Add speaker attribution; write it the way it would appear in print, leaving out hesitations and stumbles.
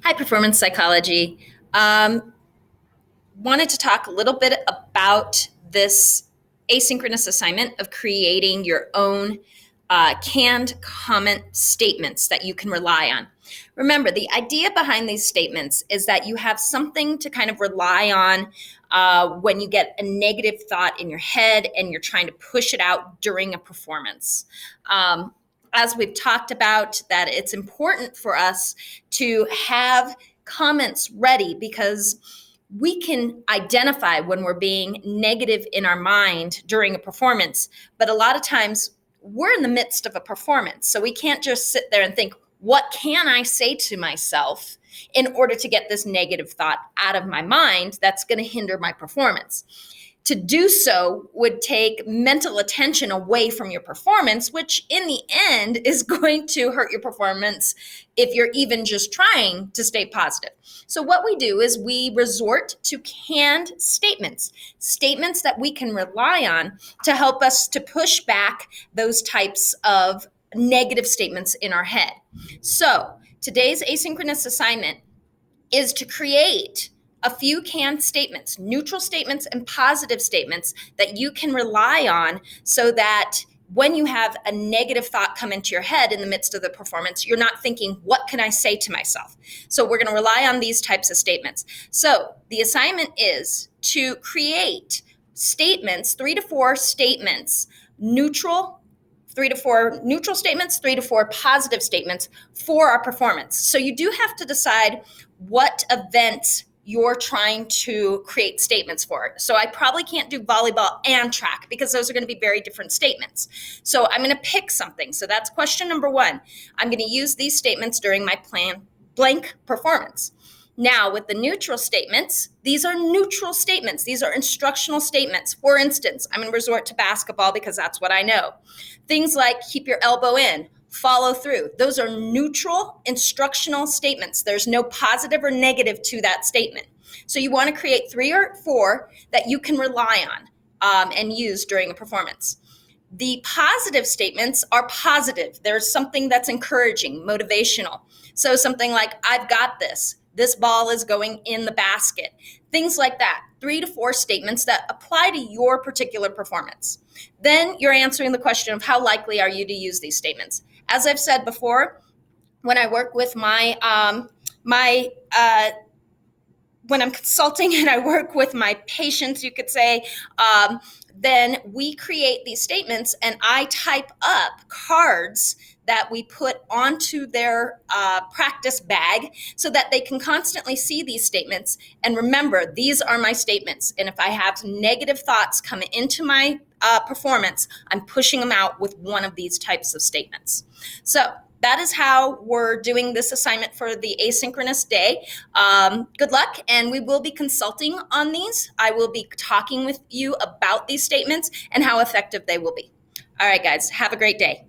Speaker 1: Hi, performance psychology. Wanted to talk a little bit about this asynchronous assignment of creating your own canned comment statements that you can rely on. Remember, the idea behind these statements is that you have something to kind of rely on when you get a negative thought in your head and you're trying to push it out during a performance. As we've talked about, that it's important for us to have comments ready because we can identify when we're being negative in our mind during a performance, but a lot of times we're in the midst of a performance. So we can't just sit there and think, what can I say to myself in order to get this negative thought out of my mind that's going to hinder my performance? To do so would take mental attention away from your performance, which in the end is going to hurt your performance if you're even just trying to stay positive. So what we do is we resort to canned statements, statements that we can rely on to help us to push back those types of negative statements in our head. So today's asynchronous assignment is to create a few canned statements, neutral statements and positive statements that you can rely on so that when you have a negative thought come into your head in the midst of the performance, you're not thinking, what can I say to myself? So we're going to rely on these types of statements. So the assignment is to create statements, 3 to 4 statements, neutral, 3 to 4 neutral statements, 3 to 4 positive statements for our performance. So you do have to decide what events you're trying to create statements for. So I probably can't do volleyball and track because those are going to be very different statements. So I'm going to pick something. So that's question number 1. I'm going to use these statements during my plan blank performance. Now, with the neutral statements, these are neutral statements. These are instructional statements. For instance, I'm going to resort to basketball because that's what I know. Things like keep your elbow in, follow through. Those are neutral instructional statements. There's no positive or negative to that statement. So you want to create 3 or 4 that you can rely on and use during a performance. The positive statements are positive. There's something that's encouraging, motivational. So something like, I've got this. This ball is going in the basket. Things like that. 3 to 4 statements that apply to your particular performance. Then you're answering the question of how likely are you to use these statements. As I've said before, when I work with when I'm consulting and I work with my patients, you could say, then we create these statements and I type up cards that we put onto their practice bag so that they can constantly see these statements and remember, these are my statements. And if I have negative thoughts coming into my performance, I'm pushing them out with one of these types of statements. So that is how we're doing this assignment for the asynchronous day. Good luck, and we will be consulting on these. I will be talking with you about these statements and how effective they will be. All right, guys, have a great day.